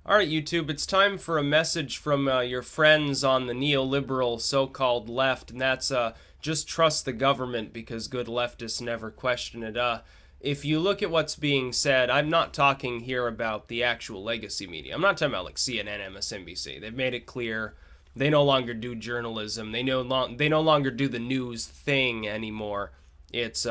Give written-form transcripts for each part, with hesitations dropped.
All right, YouTube, it's time for a message from your friends on the neoliberal so-called left, and that's just trust the government because good leftists never question it. If you look at what's being said, I'm not talking here about the actual legacy media. I'm not talking about like CNN, MSNBC. They've made it clear they no longer do journalism. They no longer do the news thing anymore. It's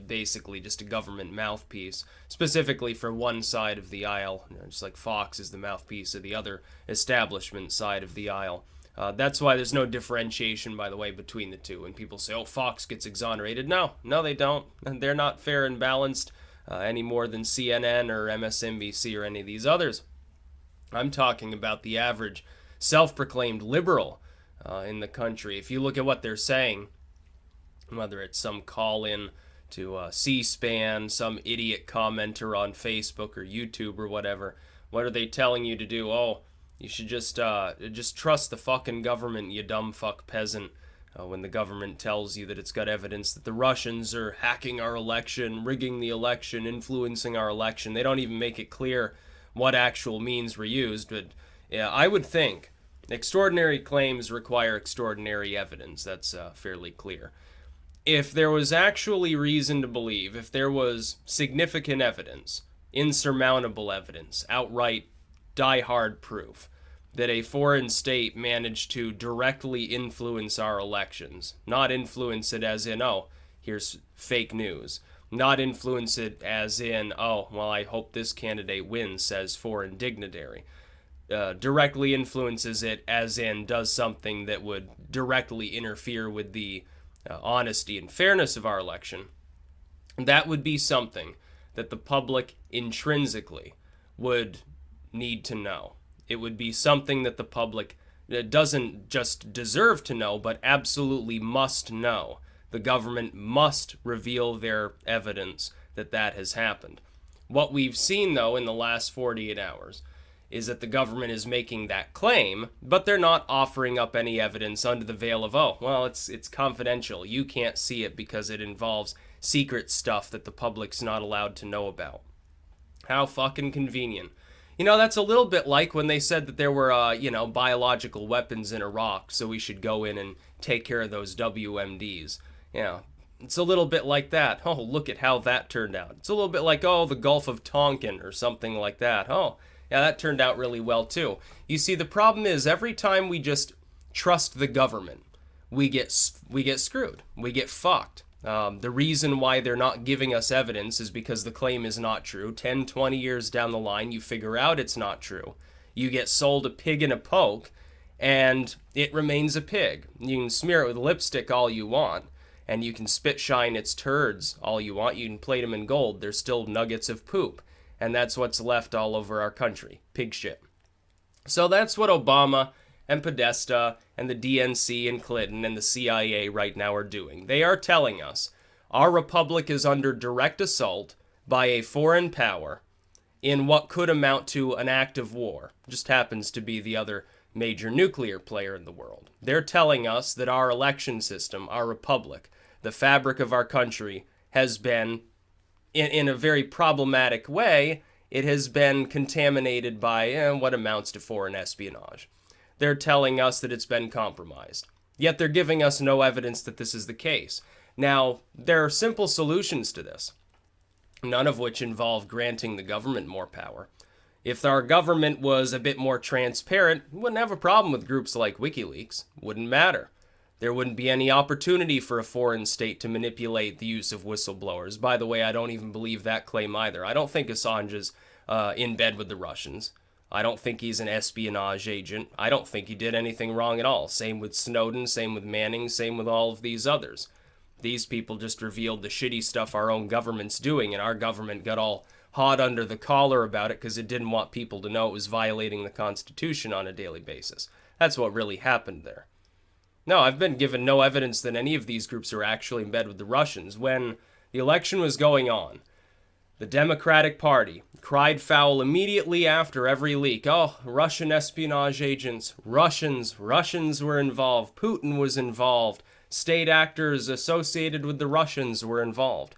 basically just a government mouthpiece, specifically for one side of the aisle, just like Fox is the mouthpiece of the other establishment side of the aisle. That's why there's no differentiation, by the way, between the two. When people say, oh, Fox gets exonerated, no, they don't. They're not fair and balanced any more than CNN or MSNBC or any of these others. I'm talking about the average self-proclaimed liberal in the country. If you look at what they're saying, whether it's some call-in to C-SPAN, some idiot commenter on Facebook or YouTube or whatever, what are they telling you to do? Oh, you should just trust the fucking government, you dumb fuck peasant. When the government tells you that it's got evidence that the Russians are hacking our election, rigging the election, influencing our election, they don't even make it clear what actual means were used. But yeah, I would think extraordinary claims require extraordinary evidence. That's fairly clear. If there was actually reason to believe, if there was significant evidence, insurmountable evidence, outright die-hard proof that a foreign state managed to directly influence our elections, not influence it as in, oh, here's fake news, not influence it as in, oh, well, I hope this candidate wins, says foreign dignitary, directly influences it as in does something that would directly interfere with the honesty and fairness of our election, that would be something that the public intrinsically would need to know. It would be something that the public doesn't just deserve to know, but absolutely must know. The government must reveal their evidence that that has happened. What we've seen, though, in the last 48 hours is that the government is making that claim, but they're not offering up any evidence under the veil of, oh, well, it's confidential. You can't see it because it involves secret stuff that the public's not allowed to know about. How fucking convenient. You know, that's a little bit like when they said that there were, biological weapons in Iraq, so we should go in and take care of those WMDs. Yeah, it's a little bit like that. Oh, look at how that turned out. It's a little bit like, oh, the Gulf of Tonkin or something like that. Oh, yeah, that turned out really well, too. You see, the problem is every time we just trust the government, we get screwed. We get fucked. The reason why they're not giving us evidence is because the claim is not true. 10, 20 years down the line, you figure out it's not true. You get sold a pig in a poke, and it remains a pig. You can smear it with lipstick all you want, and you can spit shine its turds all you want. You can plate them in gold. They're still nuggets of poop. And that's what's left all over our country. Pig shit. So that's what Obama and Podesta and the DNC and Clinton and the CIA right now are doing. They are telling us our republic is under direct assault by a foreign power in what could amount to an act of war. Just happens to be the other major nuclear player in the world. They're telling us that our election system, our republic, the fabric of our country has been in a very problematic way, it has been contaminated by what amounts to foreign espionage. They're telling us that it's been compromised. Yet they're giving us no evidence that this is the case. Now, there are simple solutions to this, none of which involve granting the government more power. If our government was a bit more transparent, we wouldn't have a problem with groups like WikiLeaks. Wouldn't matter. There wouldn't be any opportunity for a foreign state to manipulate the use of whistleblowers. By the way, I don't even believe that claim either. I don't think Assange is in bed with the Russians. I don't think he's an espionage agent. I don't think he did anything wrong at all. Same with Snowden, same with Manning, same with all of these others. These people just revealed the shitty stuff our own government's doing, and our government got all hot under the collar about it because it didn't want people to know it was violating the Constitution on a daily basis. That's what really happened there. No, I've been given no evidence that any of these groups are actually in bed with the Russians. When the election was going on, the Democratic Party cried foul immediately after every leak. Oh, Russian espionage agents, Russians were involved, Putin was involved, state actors associated with the Russians were involved.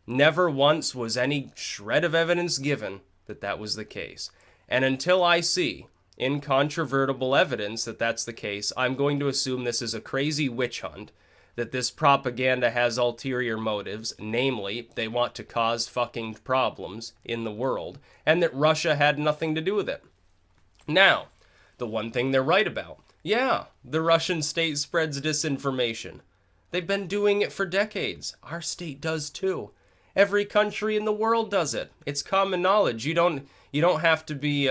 Never once was any shred of evidence given that that was the case. And until I see incontrovertible evidence that that's the case, I'm going to assume this is a crazy witch hunt, that this propaganda has ulterior motives, namely, they want to cause fucking problems in the world, and that Russia had nothing to do with it. Now, the one thing they're right about, yeah, the Russian state spreads disinformation. They've been doing it for decades. Our state does too. Every country in the world does it. It's common knowledge. You don't have to be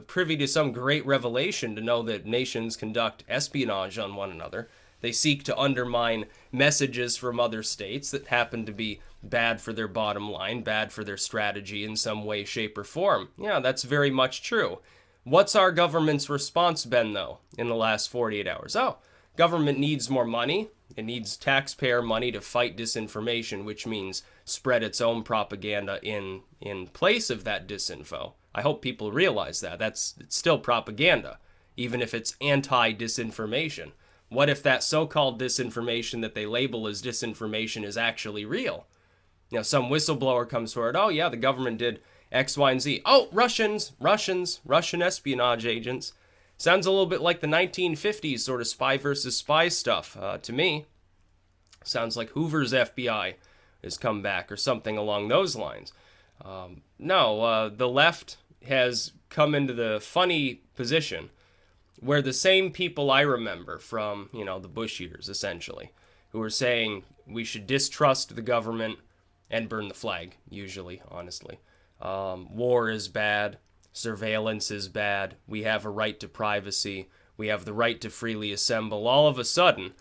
privy to some great revelation to know that nations conduct espionage on one another. They seek to undermine messages from other states that happen to be bad for their bottom line, bad for their strategy in some way, shape, or form. Yeah, that's very much true. What's our government's response been, though, in the last 48 hours? Oh, government needs more money. It needs taxpayer money to fight disinformation, which means spread its own propaganda in place of that disinfo. I hope people realize that. It's still propaganda, even if it's anti-disinformation. What if that so-called disinformation that they label as disinformation is actually real? You know, some whistleblower comes forward, oh yeah, the government did X, Y, and Z. Oh, Russian espionage agents. Sounds a little bit like the 1950s sort of spy versus spy stuff to me. Sounds like Hoover's FBI has come back or something along those lines. The left has come into the funny position where the same people I remember from, the Bush years, essentially, who were saying we should distrust the government and burn the flag, usually, honestly. War is bad. Surveillance is bad. We have a right to privacy. We have the right to freely assemble. All of a sudden,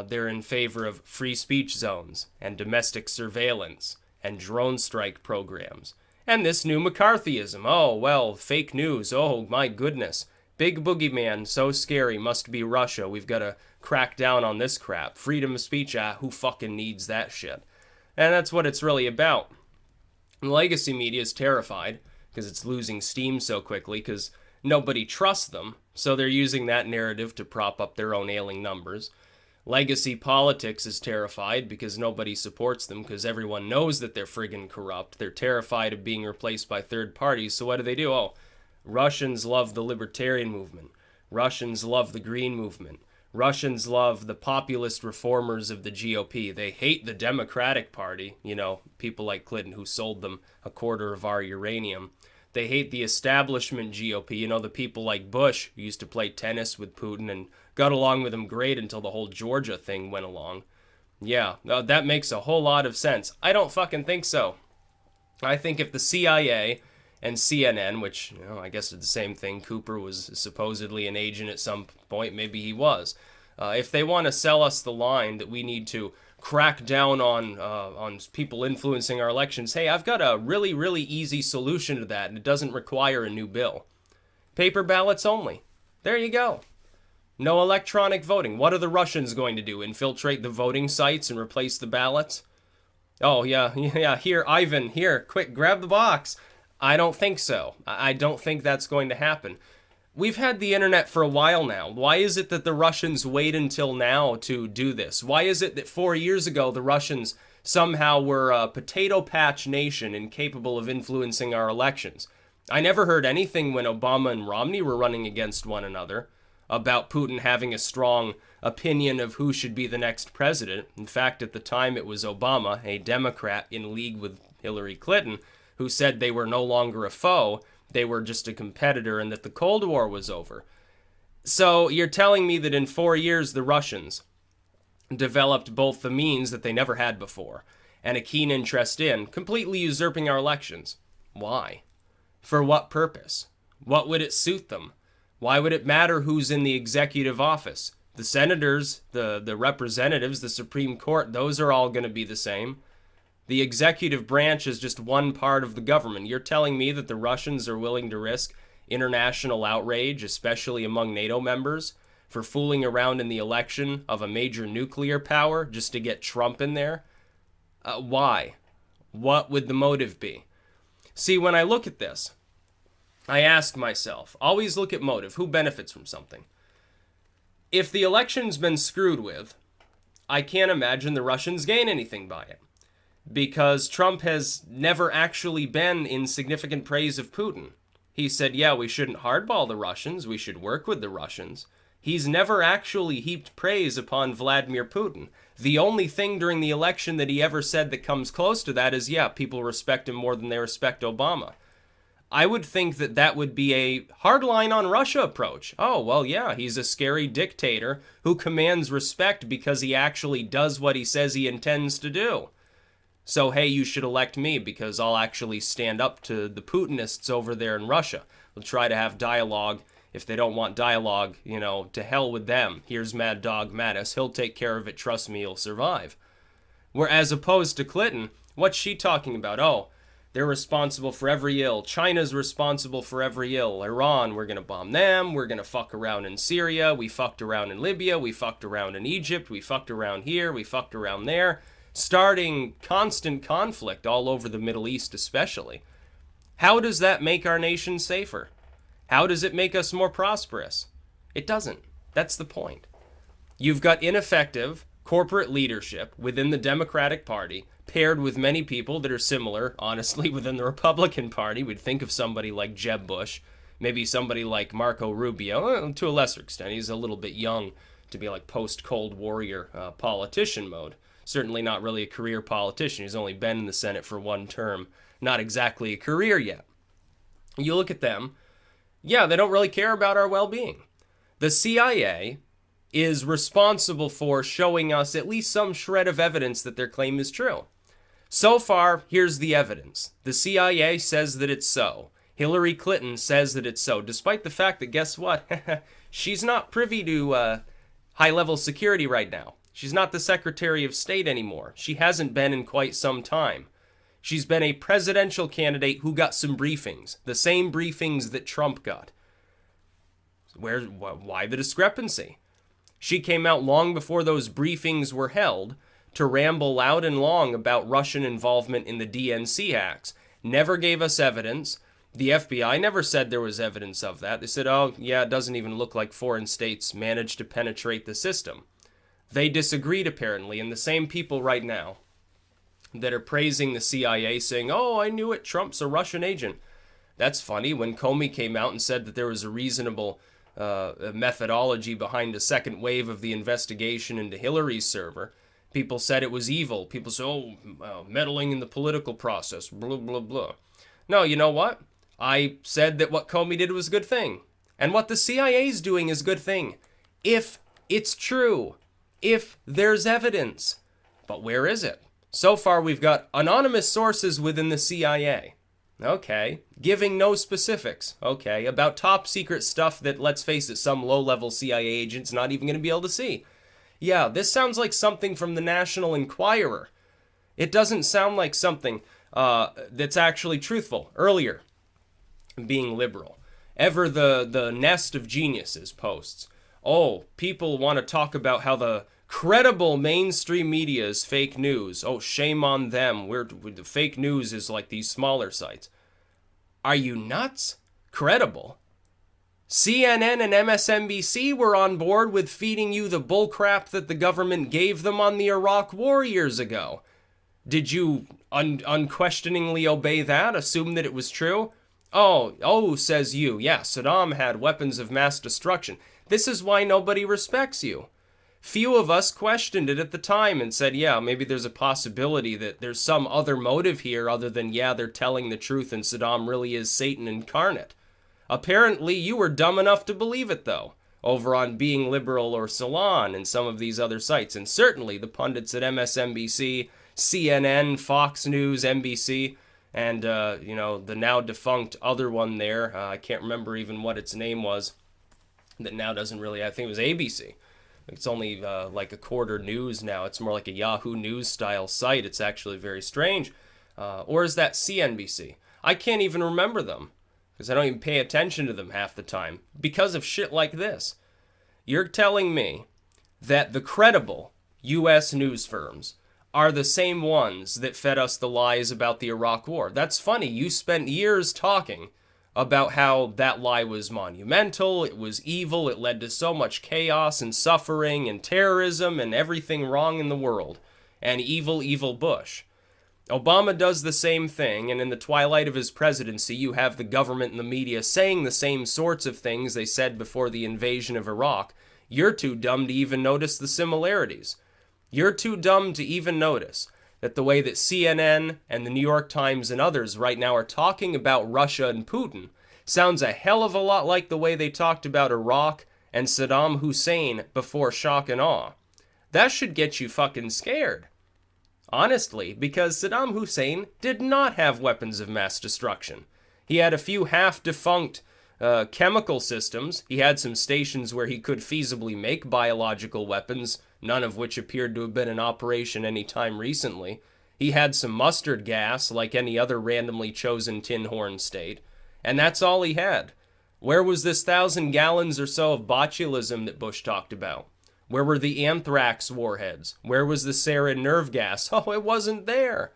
they're in favor of free speech zones and domestic surveillance and drone strike programs. And this new McCarthyism. Oh, well, fake news. Oh, my goodness. Big boogeyman, so scary, must be Russia. We've got to crack down on this crap. Freedom of speech, who fucking needs that shit? And that's what it's really about. And legacy media is terrified because it's losing steam so quickly because nobody trusts them. So they're using that narrative to prop up their own ailing numbers. Legacy politics is terrified because nobody supports them because everyone knows that they're friggin' corrupt. They're terrified of being replaced by third parties. So what do? Oh, Russians love the libertarian movement. Russians love the green movement. Russians love the populist reformers of the GOP. They hate the Democratic Party, people like Clinton who sold them a quarter of our uranium. They hate the establishment GOP, the people like Bush who used to play tennis with Putin and got along with him great until the whole Georgia thing went along. Yeah, that makes a whole lot of sense. I don't fucking think so. I think if the CIA and CNN, which, I guess it's the same thing. Cooper was supposedly an agent at some point. Maybe he was. If they want to sell us the line that we need to crack down on people influencing our elections, hey, I've got a really, really easy solution to that, and it doesn't require a new bill. Paper ballots only. There you go. No electronic voting. What are the Russians going to do? Infiltrate the voting sites and replace the ballots? Oh, yeah. Here, Ivan, here, quick, grab the box. I don't think so. I don't think that's going to happen. We've had the internet for a while now. Why is it that the Russians wait until now to do this? Why is it that 4 years ago the Russians somehow were a potato patch nation incapable of influencing our elections? I never heard anything when Obama and Romney were running against one another about Putin having a strong opinion of who should be the next president. In fact, at the time it was Obama, a Democrat in league with Hillary Clinton, who said they were no longer a foe, they were just a competitor, and that the Cold War was over. So you're telling me that in 4 years the Russians developed both the means that they never had before and a keen interest in completely usurping our elections. Why? For what purpose? What would it suit them? Why would it matter who's in the executive office? The senators, the representatives, the Supreme Court, those are all going to be the same. The executive branch is just one part of the government. You're telling me that the Russians are willing to risk international outrage, especially among NATO members, for fooling around in the election of a major nuclear power just to get Trump in there? Why? What would the motive be? See, when I look at this, I ask myself, always look at motive. Who benefits from something? If the election's been screwed with, I can't imagine the Russians gain anything by it, because Trump has never actually been in significant praise of Putin. He said, yeah, we shouldn't hardball the Russians, we should work with the Russians. He's never actually heaped praise upon Vladimir Putin. The only thing during the election that he ever said that comes close to that is, yeah, people respect him more than they respect Obama. I would think that that would be a hardline on Russia approach. Oh, well, yeah, he's a scary dictator who commands respect because he actually does what he says he intends to do. So, hey, you should elect me because I'll actually stand up to the Putinists over there in Russia. We'll try to have dialogue. If they don't want dialogue, to hell with them. Here's Mad Dog Mattis. He'll take care of it. Trust me, he'll survive. Whereas opposed to Clinton, what's she talking about? Oh, they're responsible for every ill. China's responsible for every ill. Iran, we're going to bomb them. We're going to fuck around in Syria. We fucked around in Libya. We fucked around in Egypt. We fucked around here. We fucked around there. Starting constant conflict all over the Middle East especially. How does that make our nation safer? How does it make us more prosperous? It doesn't. That's the point. You've got ineffective corporate leadership within the Democratic Party, paired with many people that are similar, honestly, within the Republican Party. We'd think of somebody like Jeb Bush, maybe somebody like Marco Rubio, to a lesser extent. He's a little bit young to be like post-Cold Warrior politician mode. Certainly not really a career politician. He's only been in the Senate for one term. Not exactly a career yet. You look at them. Yeah, they don't really care about our well-being. The CIA is responsible for showing us at least some shred of evidence that their claim is true. So far, here's the evidence. The CIA says that it's so. Hillary Clinton says that it's so, despite the fact that, guess what? She's not privy to high-level security right now. She's not the Secretary of State anymore. She hasn't been in quite some time. She's been a presidential candidate who got some briefings, the same briefings that Trump got. Why the discrepancy? She came out long before those briefings were held to ramble loud and long about Russian involvement in the DNC hacks. Never gave us evidence. The FBI never said there was evidence of that. They said, oh, yeah, it doesn't even look like foreign states managed to penetrate the system. They disagreed, apparently, and the same people right now that are praising the CIA, saying, oh, I knew it, Trump's a Russian agent. That's funny. When Comey came out and said that there was a reasonable methodology behind a second wave of the investigation into Hillary's server, people said it was evil. People said, oh, meddling in the political process, blah, blah, blah. No, you know what? I said that what Comey did was a good thing. And what the CIA's doing is a good thing. If it's true. If there's evidence. But where is it? So far, we've got anonymous sources within the CIA. Okay. Giving no specifics. Okay. About top secret stuff that, let's face it, some low-level CIA agent's not even going to be able to see. Yeah, this sounds like something from the National Enquirer. It doesn't sound like something that's actually truthful. Earlier, being liberal. Ever the nest of geniuses posts. Oh, people want to talk about how the credible mainstream media is fake news. Oh, shame on them. The fake news is like these smaller sites. Are you nuts? Credible? CNN and MSNBC were on board with feeding you the bullcrap that the government gave them on the Iraq War years ago. Did you unquestioningly obey that? Assume that it was true? Oh, says you. Yeah, Saddam had weapons of mass destruction. This is why nobody respects you. Few of us questioned it at the time and said, yeah, maybe there's a possibility that there's some other motive here other than, yeah, they're telling the truth and Saddam really is Satan incarnate. Apparently, you were dumb enough to believe it, though, over on Being Liberal or Salon and some of these other sites. And certainly the pundits at MSNBC, CNN, Fox News, NBC, and, the now defunct other one there. I can't remember even what its name was. That now doesn't really, I think it was ABC. It's only like a quarter news now. It's more like a Yahoo News style site. It's actually very strange. Or is that CNBC? I can't even remember them because I don't even pay attention to them half the time because of shit like this. You're telling me that the credible U.S. news firms are the same ones that fed us the lies about the Iraq War. That's funny. You spent years talking about how that lie was monumental, it was evil, it led to so much chaos and suffering and terrorism and everything wrong in the world. And evil, evil Bush. Obama does the same thing, and in the twilight of his presidency, you have the government and the media saying the same sorts of things they said before the invasion of Iraq. You're too dumb to even notice the similarities. You're too dumb to even notice that the way that CNN and the New York Times and others right now are talking about Russia and Putin sounds a hell of a lot like the way they talked about Iraq and Saddam Hussein before shock and awe. That should get you fucking scared. Honestly, because Saddam Hussein did not have weapons of mass destruction. He had a few half-defunct chemical systems. He had some stations where he could feasibly make biological weapons, none of which appeared to have been in operation any time recently. He had some mustard gas, like any other randomly chosen tin horn state. And that's all he had. Where was this 1,000 gallons or so of botulism that Bush talked about? Where were the anthrax warheads? Where was the sarin nerve gas? Oh, it wasn't there.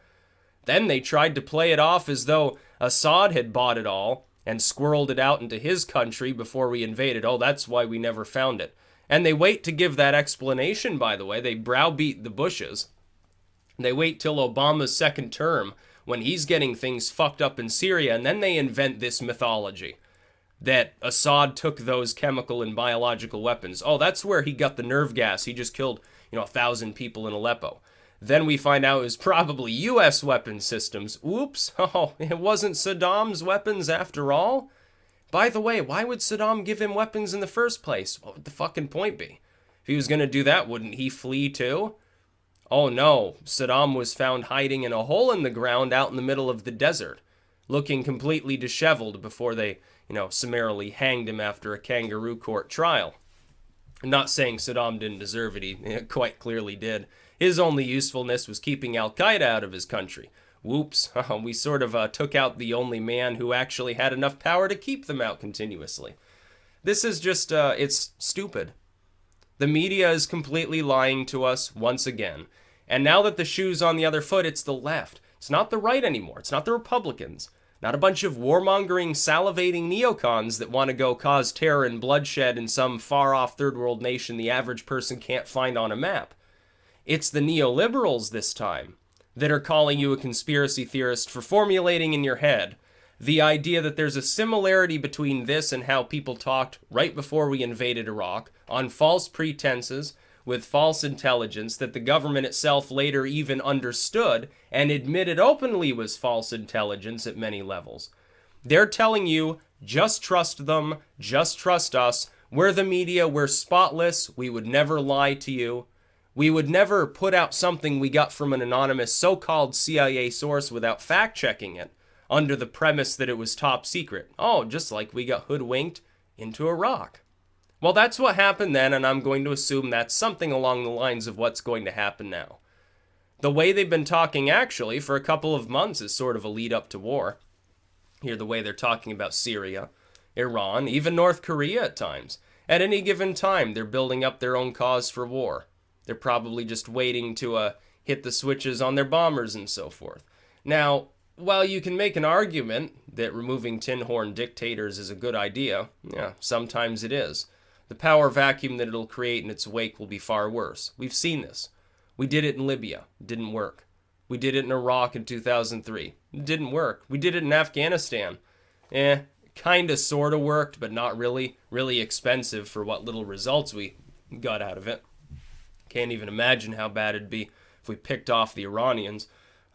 Then they tried to play it off as though Assad had bought it all and squirreled it out into his country before we invaded. Oh, that's why we never found it. And they wait to give that explanation, by the way. They browbeat the Bushes. They wait till Obama's second term when he's getting things fucked up in Syria, and then they invent this mythology that Assad took those chemical and biological weapons. Oh, that's where he got the nerve gas. He just killed, 1,000 people in Aleppo. Then we find out it was probably U.S. weapon systems. Oops. Oh, it wasn't Saddam's weapons after all? By the way, why would Saddam give him weapons in the first place? What would the fucking point be? If he was going to do that, wouldn't he flee too? Oh no, Saddam was found hiding in a hole in the ground out in the middle of the desert, looking completely disheveled before they, summarily hanged him after a kangaroo court trial. I'm not saying Saddam didn't deserve it, he quite clearly did. His only usefulness was keeping Al-Qaeda out of his country. Whoops, we sort of took out the only man who actually had enough power to keep them out continuously. This is just, it's stupid. The media is completely lying to us once again. And now that the shoe's on the other foot, it's the left. It's not the right anymore. It's not the Republicans. Not a bunch of warmongering, salivating neocons that want to go cause terror and bloodshed in some far-off third-world nation the average person can't find on a map. It's the neoliberals this time that are calling you a conspiracy theorist for formulating in your head the idea that there's a similarity between this and how people talked right before we invaded Iraq on false pretenses with false intelligence that the government itself later even understood and admitted openly was false intelligence at many levels. They're telling you, just trust them, just trust us. We're the media, we're spotless, we would never lie to you. We would never put out something we got from an anonymous so-called CIA source without fact-checking it, under the premise that it was top secret. Oh, just like we got hoodwinked into Iraq. Well, that's what happened then, and I'm going to assume that's something along the lines of what's going to happen now. The way they've been talking, actually, for a couple of months is sort of a lead up to war. Here, the way they're talking about Syria, Iran, even North Korea at times. At any given time, they're building up their own cause for war. They're probably just waiting to hit the switches on their bombers and so forth. Now, while you can make an argument that removing tin horn dictators is a good idea, yeah, sometimes it is. The power vacuum that it'll create in its wake will be far worse. We've seen this. We did it in Libya. It didn't work. We did it in Iraq in 2003. It didn't work. We did it in Afghanistan. Kinda sorta worked, but not really. Really expensive for what little results we got out of it. Can't even imagine how bad it'd be if we picked off the Iranians.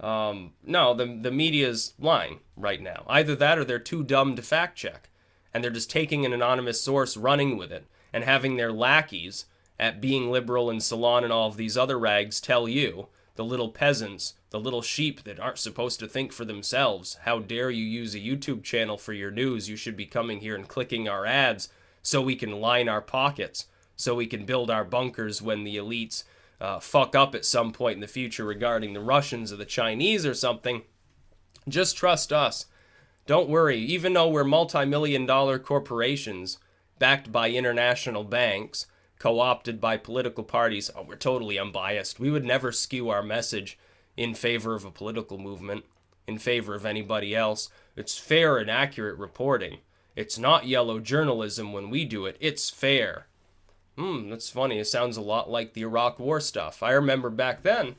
No, the media's lying right now. Either that or they're too dumb to fact check. And they're just taking an anonymous source, running with it, and having their lackeys at Being Liberal and Salon and all of these other rags tell you, the little peasants, the little sheep that aren't supposed to think for themselves, how dare you use a YouTube channel for your news? You should be coming here and clicking our ads so we can line our pockets, so we can build our bunkers when the elites fuck up at some point in the future regarding the Russians or the Chinese or something. Just trust us. Don't worry, even though we're multi-million-dollar corporations backed by international banks, co-opted by political parties, we're totally unbiased. We would never skew our message in favor of a political movement, in favor of anybody else. It's fair and accurate reporting. It's not yellow journalism when we do it. It's fair. That's funny. It sounds a lot like the Iraq War stuff. I remember back then,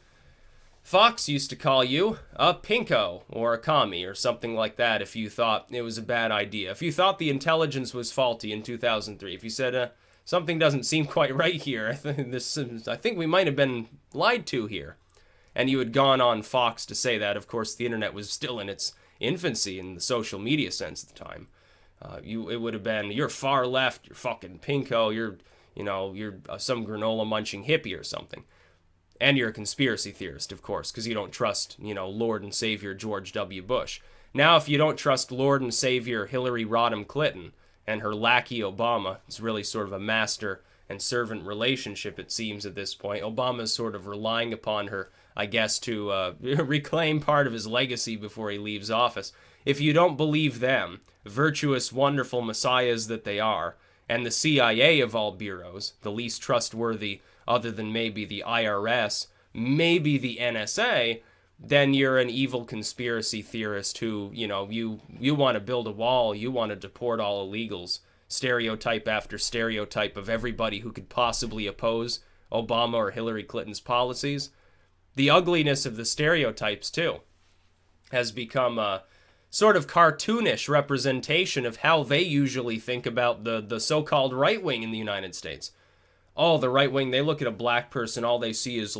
Fox used to call you a pinko or a commie or something like that if you thought it was a bad idea. If you thought the intelligence was faulty in 2003, if you said something doesn't seem quite right here, I think we might have been lied to here, and you had gone on Fox to say that. Of course, the internet was still in its infancy in the social media sense at the time. It would have been, you're far left, you're fucking pinko, you're some granola munching hippie or something. And you're a conspiracy theorist, of course, because you don't trust, Lord and Savior George W. Bush. Now, if you don't trust Lord and Savior Hillary Rodham Clinton and her lackey Obama, it's really sort of a master and servant relationship, it seems, at this point. Obama's sort of relying upon her, I guess, to reclaim part of his legacy before he leaves office. If you don't believe them, virtuous, wonderful messiahs that they are, and the CIA of all bureaus, the least trustworthy other than maybe the IRS, maybe the NSA, then you're an evil conspiracy theorist who, you want to build a wall, you want to deport all illegals, stereotype after stereotype of everybody who could possibly oppose Obama or Hillary Clinton's policies. The ugliness of the stereotypes, too, has become a sort of cartoonish representation of how they usually think about the so-called right wing in the United States. Oh, the right wing, they look at a black person, all they see is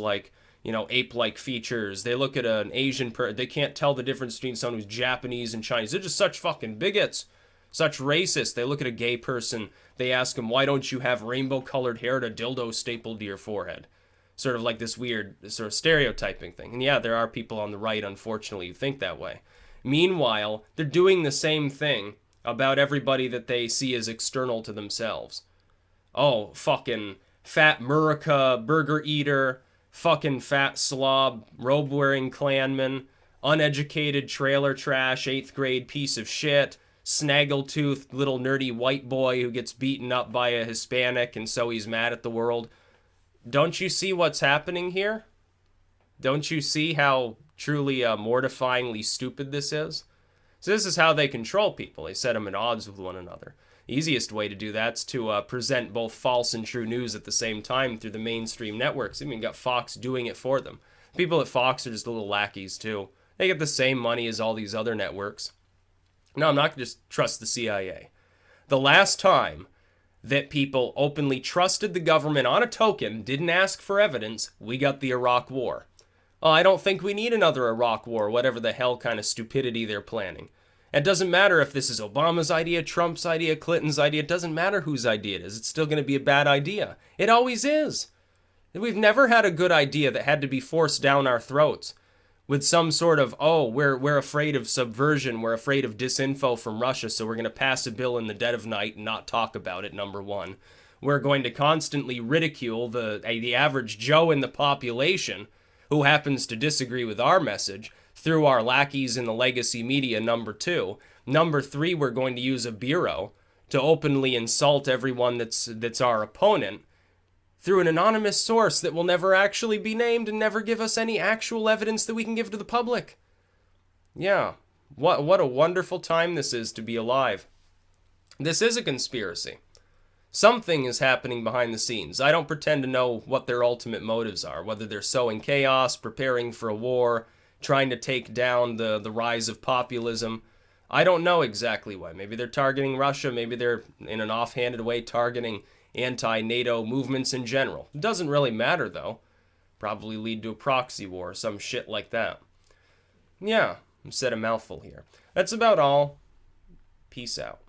ape-like features. They look at an Asian person, they can't tell the difference between someone who's Japanese and Chinese. They're just such fucking bigots, such racists. They look at a gay person, they ask him, why don't you have rainbow-colored hair and a dildo stapled to your forehead? Sort of like this weird sort of stereotyping thing. And yeah, there are people on the right, unfortunately, who think that way. Meanwhile, they're doing the same thing about everybody that they see as external to themselves. Oh, fucking fat Murica burger eater, fucking fat slob, robe-wearing Klanman, uneducated trailer trash, 8th grade piece of shit, snaggletooth little nerdy white boy who gets beaten up by a Hispanic and so he's mad at the world. Don't you see what's happening here? Don't you see how truly mortifyingly stupid this is? So this is how they control people. They set them at odds with one another. The easiest way to do that's to present both false and true news at the same time through the mainstream networks. I mean, you got Fox doing it for them. People at Fox are just little lackeys, too. They get the same money as all these other networks. No, I'm not going to just trust the CIA. The last time that people openly trusted the government on a token, didn't ask for evidence, we got the Iraq War. Oh, I don't think we need another Iraq War, whatever the hell kind of stupidity they're planning. It doesn't matter if this is Obama's idea, Trump's idea, Clinton's idea. It doesn't matter whose idea it is. It's still going to be a bad idea. It always is. We've never had a good idea that had to be forced down our throats with some sort of, we're afraid of subversion, we're afraid of disinfo from Russia, so we're going to pass a bill in the dead of night and not talk about it, number one. We're going to constantly ridicule the average Joe in the population who happens to disagree with our message through our lackeys in the legacy media, number two. Number three, we're going to use a bureau to openly insult everyone that's our opponent through an anonymous source that will never actually be named and never give us any actual evidence that we can give to the public. Yeah, what a wonderful time this is to be alive. This is a conspiracy. Something is happening behind the scenes. I don't pretend to know what their ultimate motives are, whether they're sowing chaos, preparing for a war, trying to take down the rise of populism. I don't know exactly why. Maybe they're targeting Russia. Maybe they're, in an offhanded way, targeting anti-NATO movements in general. It doesn't really matter, though. Probably lead to a proxy war or some shit like that. Yeah, I've said a mouthful here. That's about all. Peace out.